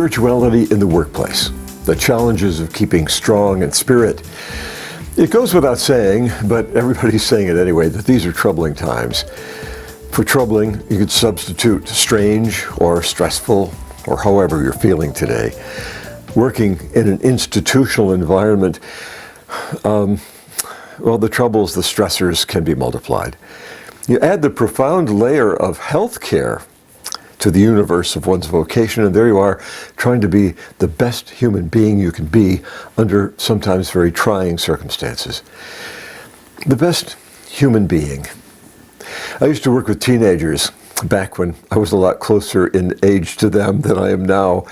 spirituality in the workplace, the challenges of keeping strong in spirit. It goes without saying, but everybody's saying it anyway, that these are troubling times. For troubling, you could substitute strange or stressful, or however you're feeling today. Working in an institutional environment, the troubles, the stressors can be multiplied. You add the profound layer of health care to the universe of one's vocation, and there you are, trying to be the best human being you can be under sometimes very trying circumstances. The best human being. I used to work with teenagers back when I was a lot closer in age to them than I am now,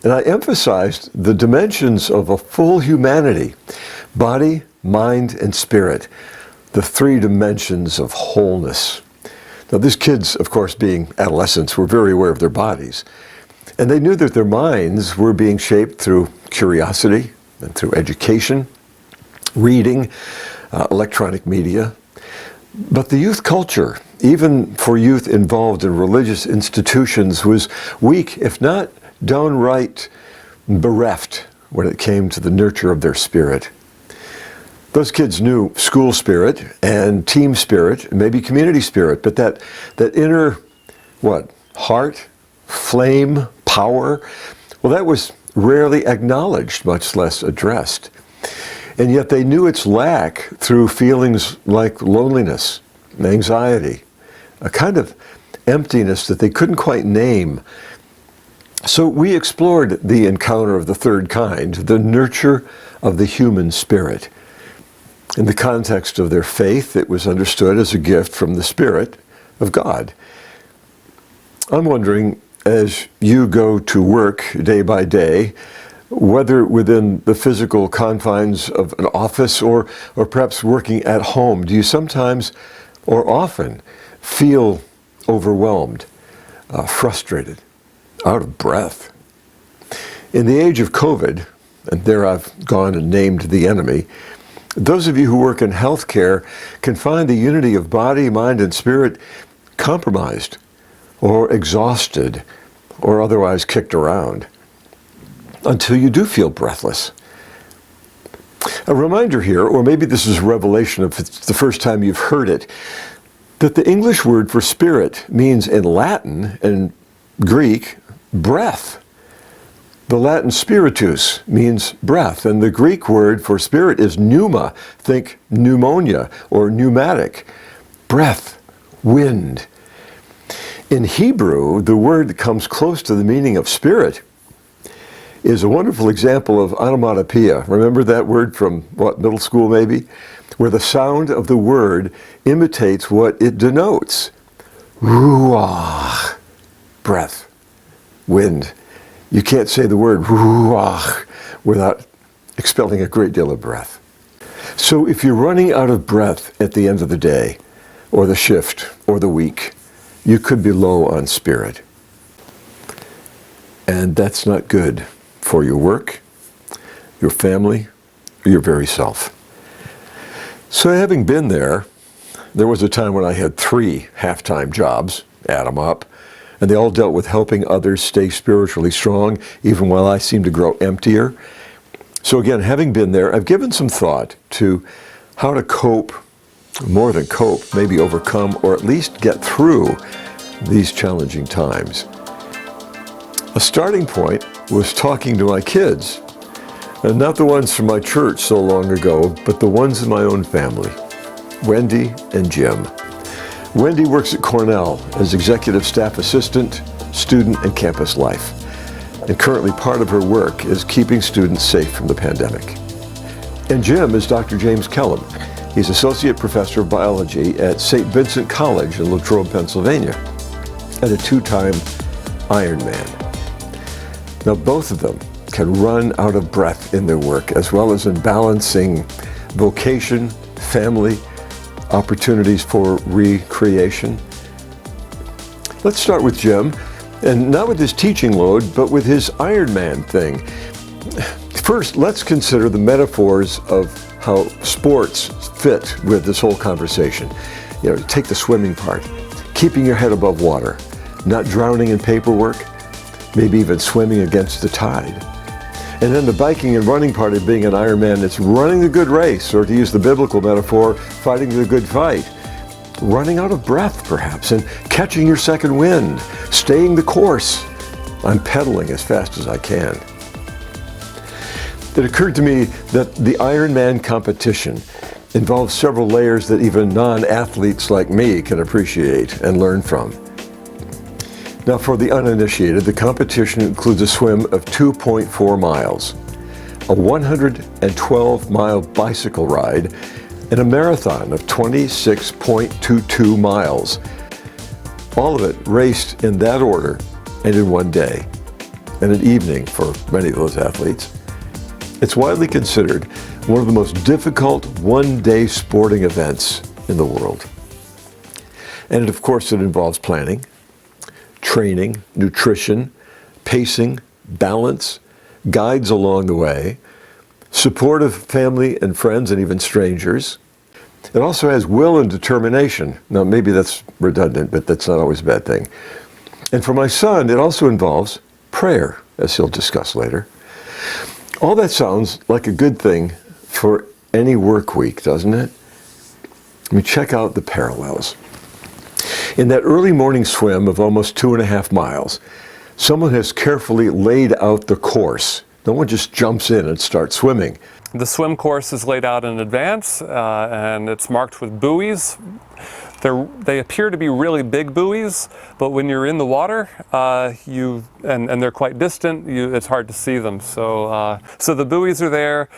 and I emphasized the dimensions of a full humanity: body, mind, and spirit, the three dimensions of wholeness. Now, these kids, of course, being adolescents, were very aware of their bodies, and they knew that their minds were being shaped through curiosity and through education, reading, electronic media. But the youth culture, even for youth involved in religious institutions, was weak, if not downright bereft, when it came to the nurture of their spirit. Those kids knew school spirit and team spirit, maybe community spirit, but that inner, heart, flame, power, that was rarely acknowledged, much less addressed. And yet they knew its lack through feelings like loneliness, anxiety, a kind of emptiness that they couldn't quite name. So we explored the encounter of the third kind, the nurture of the human spirit. In the context of their faith, it was understood as a gift from the Spirit of God. I'm wondering, as you go to work day by day, whether within the physical confines of an office or perhaps working at home, do you sometimes or often feel overwhelmed, frustrated, out of breath? In the age of COVID, and there I've gone and named the enemy, those of you who work in healthcare can find the unity of body, mind, and spirit compromised or exhausted or otherwise kicked around until you do feel breathless. A reminder here, or maybe this is a revelation if it's the first time you've heard it, that the English word for spirit means in Latin and Greek, breath. The Latin spiritus means breath, and the Greek word for spirit is pneuma. Think pneumonia or pneumatic. Breath, wind. In Hebrew, the word that comes close to the meaning of spirit is a wonderful example of onomatopoeia. Remember that word from, middle school maybe? Where the sound of the word imitates what it denotes. Ruach, breath, wind. You can't say the word ruach without expelling a great deal of breath. So if you're running out of breath at the end of the day, or the shift, or the week, you could be low on spirit. And that's not good for your work, your family, or your very self. So having been there was a time when I had 3 half-time jobs, add them up, and they all dealt with helping others stay spiritually strong, even while I seemed to grow emptier. So again, having been there, I've given some thought to how to cope, more than cope, maybe overcome, or at least get through these challenging times. A starting point was talking to my kids, and not the ones from my church so long ago, but the ones in my own family, Wendy and Jim. Wendy works at Cornell as executive staff assistant, student, and campus life. And currently part of her work is keeping students safe from the pandemic. And Jim is Dr. James Kellum. He's associate professor of biology at St. Vincent College in Latrobe, Pennsylvania, and a 2-time Ironman. Now both of them can run out of breath in their work, as well as in balancing vocation, family, opportunities for recreation. Let's start with Jim, and not with his teaching load, but with his Ironman thing. First, let's consider the metaphors of how sports fit with this whole conversation. Take the swimming part, keeping your head above water, not drowning in paperwork, maybe even swimming against the tide. And then the biking and running part of being an Ironman, it's running the good race, or to use the biblical metaphor, fighting the good fight. Running out of breath, perhaps, and catching your second wind, staying the course. I'm pedaling as fast as I can. It occurred to me that the Ironman competition involves several layers that even non-athletes like me can appreciate and learn from. Now, for the uninitiated, the competition includes a swim of 2.4 miles, a 112-mile bicycle ride, and a marathon of 26.22 miles. All of it raced in that order and in one day, and an evening for many of those athletes. It's widely considered one of the most difficult one-day sporting events in the world. And of course, it involves planning, training, nutrition, pacing, balance, guides along the way, support of family and friends and even strangers. It also has will and determination. Now, maybe that's redundant, but that's not always a bad thing. And for my son, it also involves prayer, as he'll discuss later. All that sounds like a good thing for any work week, doesn't it? I mean, check out the parallels. In that early morning swim of almost 2.5 miles, someone has carefully laid out the course. No one just jumps in and starts swimming. The swim course is laid out in advance, and it's marked with buoys. They appear to be really big buoys, but when you're in the water, and they're quite distant, it's hard to see them. So the buoys are there.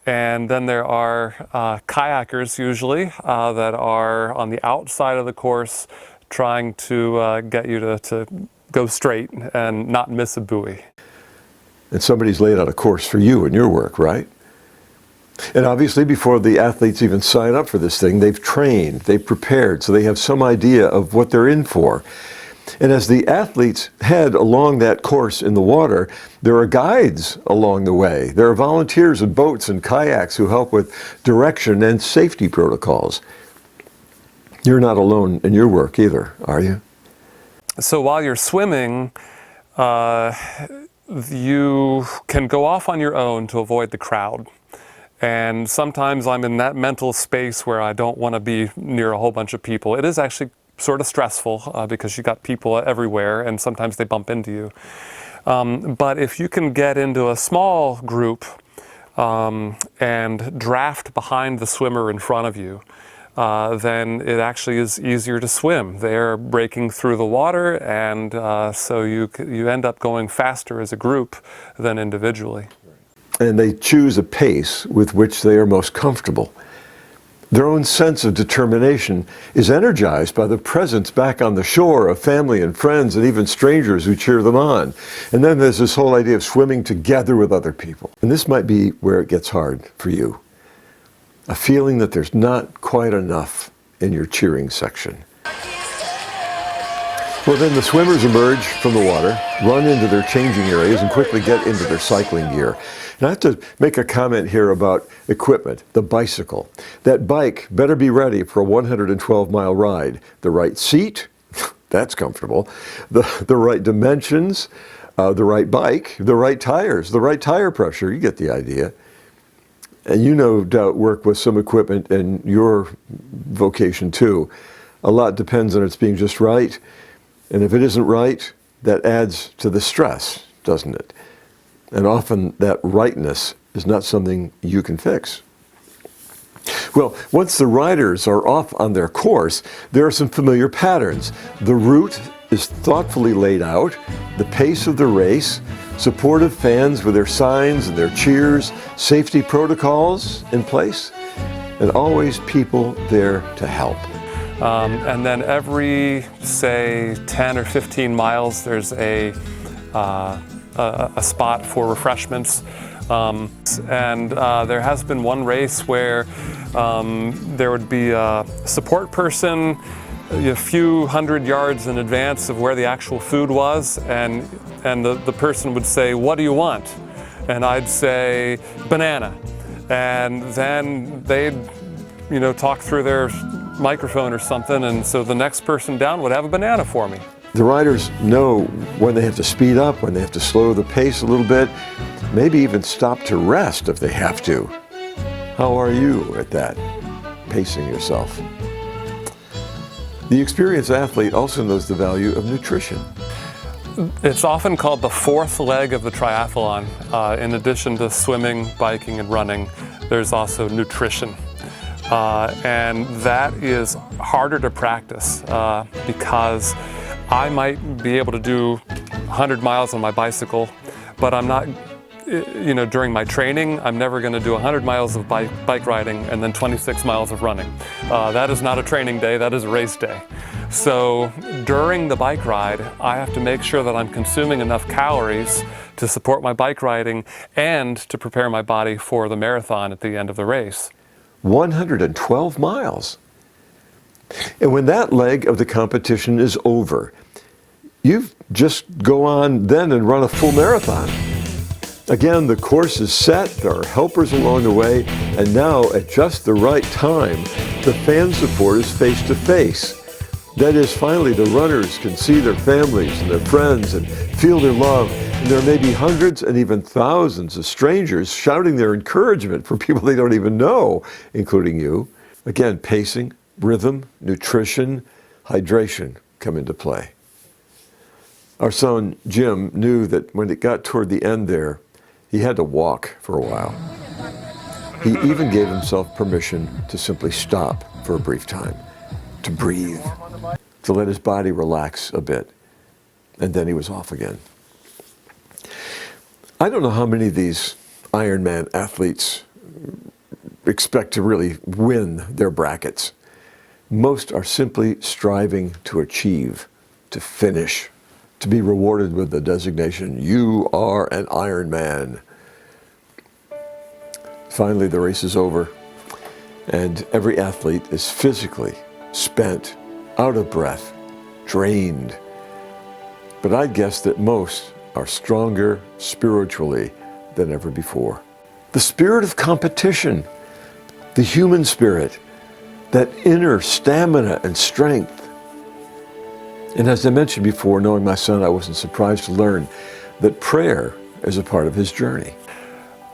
And then there are kayakers usually that are on the outside of the course trying to get you to go straight and not miss a buoy. And somebody's laid out a course for you and your work, right? And obviously before the athletes even sign up for this thing, they've trained, they've prepared, so they have some idea of what they're in for. And as the athletes head along that course in the water, there are guides along the way. There are volunteers in boats and kayaks who help with direction and safety protocols. You're not alone in your work either, are you? So while you're swimming, you can go off on your own to avoid the crowd. And sometimes I'm in that mental space where I don't want to be near a whole bunch of people. It is actually sort of stressful because you got people everywhere and sometimes they bump into you. But if you can get into a small group and draft behind the swimmer in front of you, then it actually is easier to swim. They're breaking through the water, and so you end up going faster as a group than individually. And they choose a pace with which they are most comfortable. Their own sense of determination is energized by the presence back on the shore of family and friends and even strangers who cheer them on. And then there's this whole idea of swimming together with other people. And this might be where it gets hard for you. A feeling that there's not quite enough in your cheering section. Well, then the swimmers emerge from the water, run into their changing areas, and quickly get into their cycling gear. And I have to make a comment here about equipment, the bicycle. That bike better be ready for a 112-mile ride. The right seat, that's comfortable. The right dimensions, the right bike, the right tires, the right tire pressure, you get the idea. And you no doubt work with some equipment in your vocation too. A lot depends on it's being just right. And if it isn't right, that adds to the stress, doesn't it? And often that rightness is not something you can fix. Well, once the riders are off on their course, there are some familiar patterns. The route is thoughtfully laid out, the pace of the race, supportive fans with their signs and their cheers, safety protocols in place, and always people there to help. And then every, say, 10 or 15 miles, there's a spot for refreshments. And there has been one race where there would be a support person a few hundred yards in advance of where the actual food was, and the person would say, "What do you want?" And I'd say, "Banana." And then they'd, talk through their microphone or something, and so the next person down would have a banana for me. The riders know when they have to speed up, when they have to slow the pace a little bit, maybe even stop to rest if they have to. How are you at that, pacing yourself? The experienced athlete also knows the value of nutrition. It's often called the fourth leg of the triathlon. In addition to swimming, biking, and running, there's also nutrition. And that is harder to practice because I might be able to do 100 miles on my bicycle, but I'm not, during my training, I'm never going to do 100 miles of bike riding and then 26 miles of running. That is not a training day, that is a race day. So during the bike ride, I have to make sure that I'm consuming enough calories to support my bike riding and to prepare my body for the marathon at the end of the race. 112 miles. And when that leg of the competition is over, you just go on then and run a full marathon. Again, the course is set, there are helpers along the way, and now at just the right time, the fan support is face to face. That is, finally the runners can see their families and their friends and feel their love, and there may be hundreds and even thousands of strangers shouting their encouragement for people they don't even know, including you. Again, pacing, rhythm, nutrition, hydration come into play. Our son Jim knew that when it got toward the end there, he had to walk for a while. He even gave himself permission to simply stop for a brief time, to breathe, to let his body relax a bit, and then he was off again. I don't know how many of these Ironman athletes expect to really win their brackets. Most are simply striving to achieve, to finish, to be rewarded with the designation, "You are an Ironman." Finally, the race is over, and every athlete is physically spent, out of breath, drained. But I'd guess that most are stronger spiritually than ever before. The spirit of competition, the human spirit, that inner stamina and strength. And as I mentioned before, knowing my son, I wasn't surprised to learn that prayer is a part of his journey.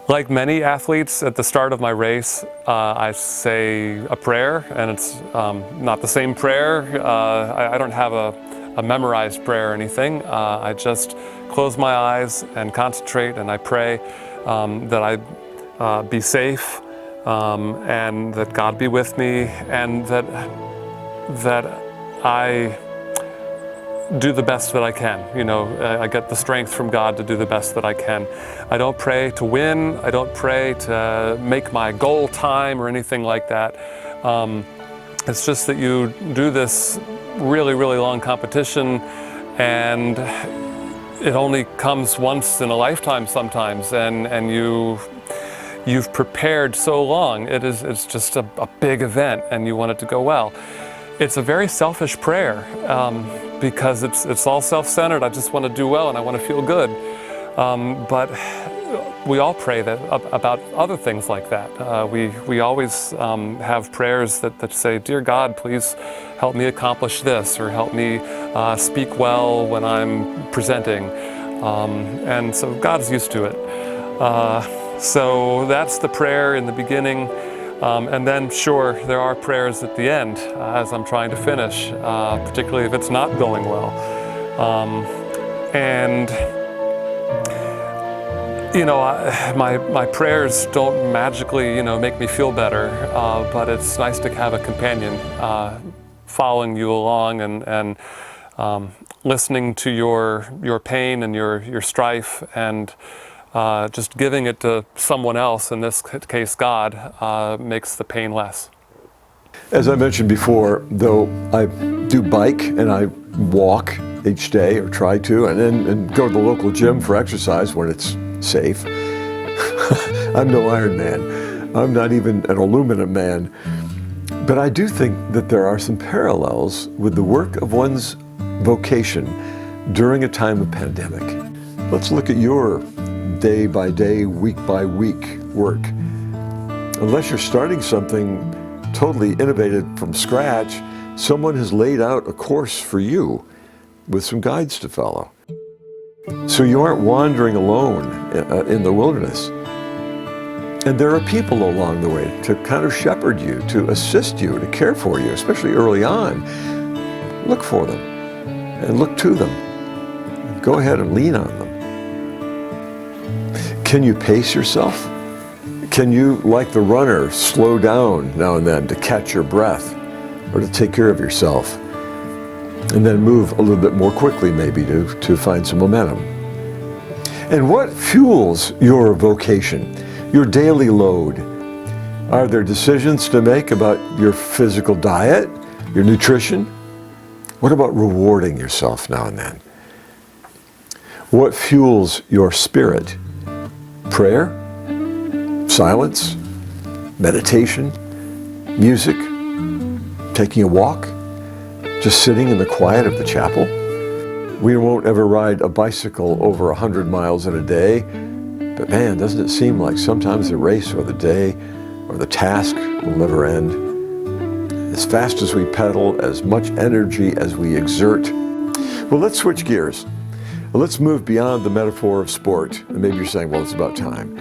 Like many athletes, at the start of my race, I say a prayer, and it's not the same prayer. I don't have a memorized prayer or anything. I just close my eyes and concentrate, and I pray that I be safe, and that God be with me, and that I do the best that I can. I get the strength from God to do the best that I can. I don't pray to win. I don't pray to make my goal time or anything like that. It's just that you do this really, really long competition, and it only comes once in a lifetime sometimes, and you've prepared so long. It's just a big event, and you want it to go well. It's a very selfish prayer because it's all self-centered. I just want to do well and I want to feel good. But we all pray that about other things like that. We always have prayers that say, "Dear God, please help me accomplish this," or "Help me speak well when I'm presenting." And so God's used to it. So that's the prayer in the beginning. And then, sure, there are prayers at the end as I'm trying to finish, particularly if it's not going well. My prayers don't magically, make me feel better, but it's nice to have a companion following you along and listening to your pain and your strife, and just giving it to someone else, in this case God, makes the pain less. As I mentioned before, though I do bike and I walk each day, or try to, and go to the local gym for exercise when it's safe. I'm no Iron Man. I'm not even an aluminum man. But I do think that there are some parallels with the work of one's vocation during a time of pandemic. Let's look at your day by day, week by week work. Unless you're starting something totally innovative from scratch, someone has laid out a course for you. with some guides to follow. So you aren't wandering alone in the wilderness. And there are people along the way to kind of shepherd you, to assist you, to care for you, especially early on. Look for them and look to them. Go ahead and lean on them. Can you pace yourself? Can you, like the runner, slow down now and then to catch your breath or to take care of yourself? And then move a little bit more quickly maybe to find some momentum. And what fuels your vocation, your daily load? Are there decisions to make about your physical diet, your nutrition? What about rewarding yourself now and then? What fuels your spirit? Prayer? Silence? Meditation? Music? Taking a walk? Just sitting in the quiet of the chapel? We won't ever ride a bicycle over 100 miles in a day, but man, doesn't it seem like sometimes the race or the day or the task will never end? As fast as we pedal, as much energy as we exert. Well, let's switch gears. Let's move beyond the metaphor of sport. And maybe you're saying, well, it's about time.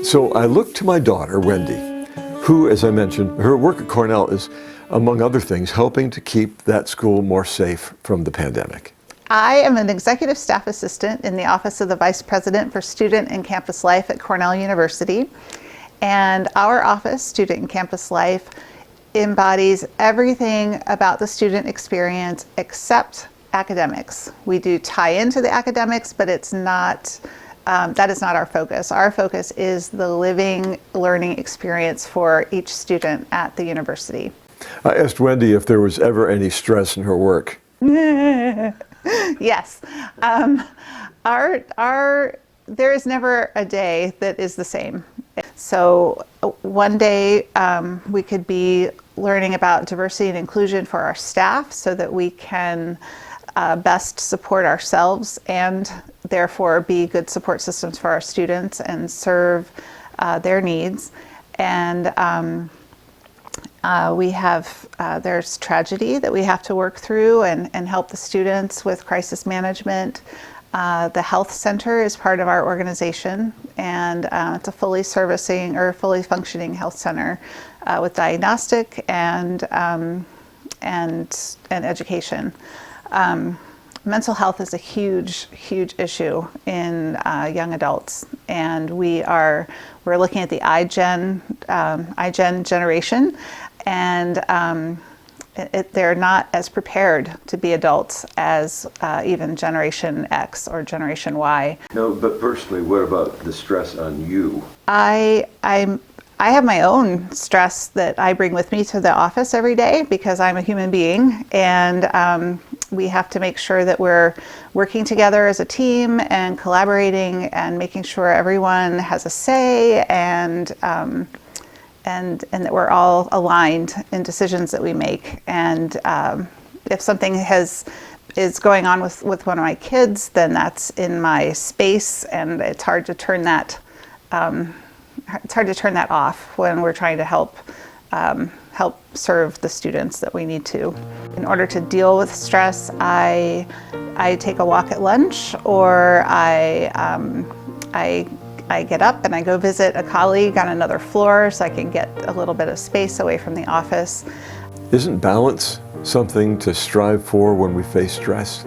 So I looked to my daughter, Wendy, who, as I mentioned, her work at Cornell is, among other things, helping to keep that school more safe from the pandemic. I am an executive staff assistant in the Office of the Vice President for Student and Campus Life at Cornell University. And our office, Student and Campus Life, embodies everything about the student experience except academics. We do tie into the academics, but it's not, that is not our focus. Our focus is the living learning experience for each student at the university. I asked Wendy if there was ever any stress in her work. Yes. There is never a day that is the same. So one day we could be learning about diversity and inclusion for our staff so that we can best support ourselves and therefore be good support systems for our students and serve their needs. And there's tragedy that we have to work through and help the students with crisis management. The health center is part of our organization, and it's a fully servicing or fully functioning health center with diagnostic and education. Mental health is a huge issue in young adults, and we're looking at the iGen generation, and they're not as prepared to be adults as even Generation X or Generation Y. No, but personally, what about the stress on you? I have my own stress that I bring with me to the office every day because I'm a human being, and we have to make sure that we're working together as a team and collaborating and making sure everyone has a say and that we're all aligned in decisions that we make. And if something is going on with one of my kids, then that's in my space, and it's hard to turn that off when we're trying to help serve the students that we need to. In order to deal with stress, I take a walk at lunch, or I get up and I go visit a colleague on another floor so I can get a little bit of space away from the office. Isn't balance something to strive for when we face stress?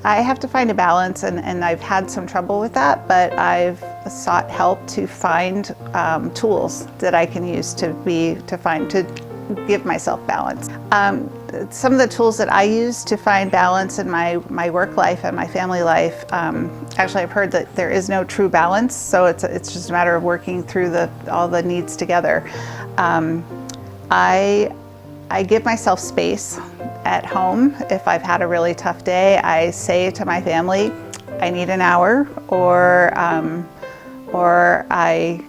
I have to find a balance, and I've had some trouble with that, but I've sought help to find tools that I can use to give myself balance. Some of the tools that I use to find balance in my work life and my family life, actually I've heard that there is no true balance, so it's just a matter of working through all the needs together. I give myself space at home. If I've had a really tough day, I say to my family, I need an hour, or I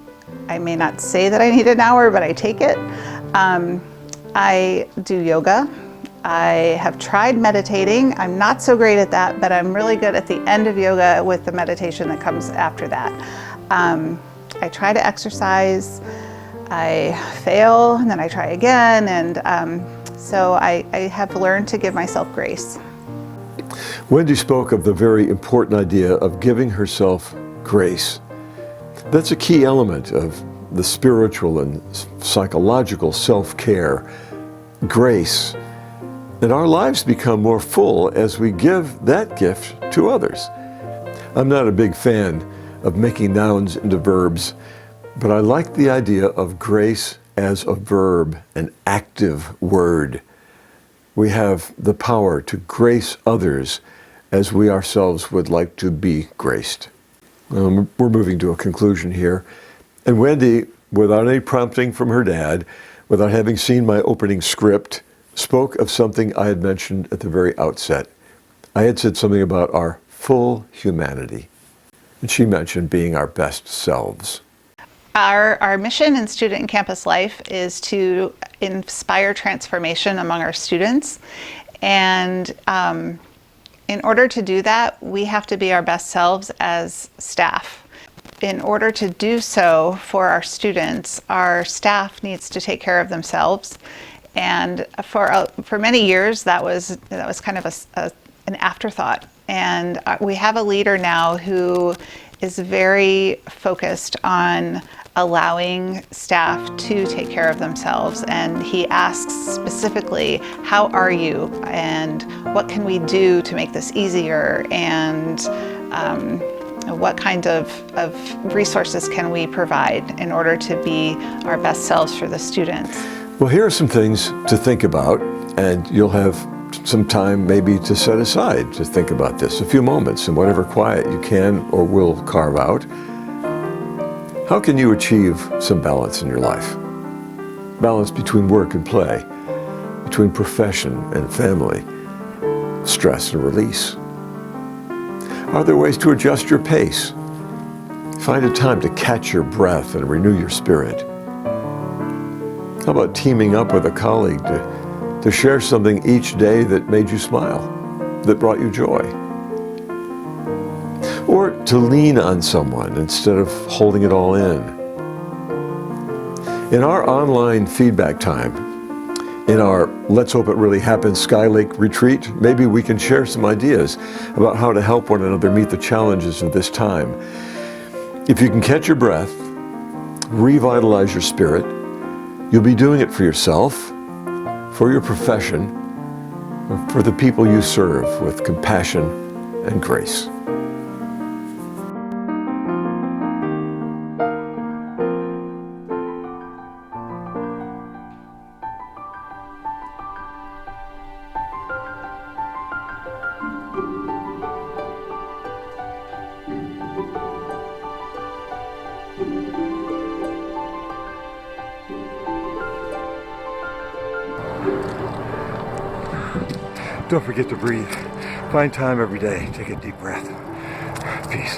may not say that I need an hour, but I take it. I do yoga. I have tried meditating. I'm not so great at that, but I'm really good at the end of yoga with the meditation that comes after that. I try to exercise. I fail, and then I try again, and so I have learned to give myself grace. Wendy spoke of the very important idea of giving herself grace. That's a key element of the spiritual and psychological self-care, grace. And our lives become more full as we give that gift to others. I'm not a big fan of making nouns into verbs, but I like the idea of grace as a verb, an active word. We have the power to grace others as we ourselves would like to be graced. We're moving to a conclusion here. And Wendy, without any prompting from her dad, without having seen my opening script, spoke of something I had mentioned at the very outset. I had said something about our full humanity. And she mentioned being our best selves. Our mission in student and campus life is to inspire transformation among our students. And in order to do that, we have to be our best selves as staff. In order to do so for our students, our staff needs to take care of themselves. And for many years, that was kind of an afterthought. And we have a leader now who is very focused on allowing staff to take care of themselves. And he asks specifically, how are you? And what can we do to make this easier? And what kind of resources can we provide in order to be our best selves for the students? Well, here are some things to think about, and you'll have some time maybe to set aside to think about this, a few moments in whatever quiet you can or will carve out. How can you achieve some balance in your life? Balance between work and play, between profession and family, stress and release. Are there ways to adjust your pace? Find a time to catch your breath and renew your spirit. How about teaming up with a colleague to share something each day that made you smile, that brought you joy? Or to lean on someone instead of holding it all in. In our online feedback time, in our Let's Hope It Really Happens Sky Lake retreat, maybe we can share some ideas about how to help one another meet the challenges of this time. If you can catch your breath, revitalize your spirit, you'll be doing it for yourself, for your profession, for the people you serve with compassion and grace. Don't forget to breathe. Find time every day. Take a deep breath. Peace.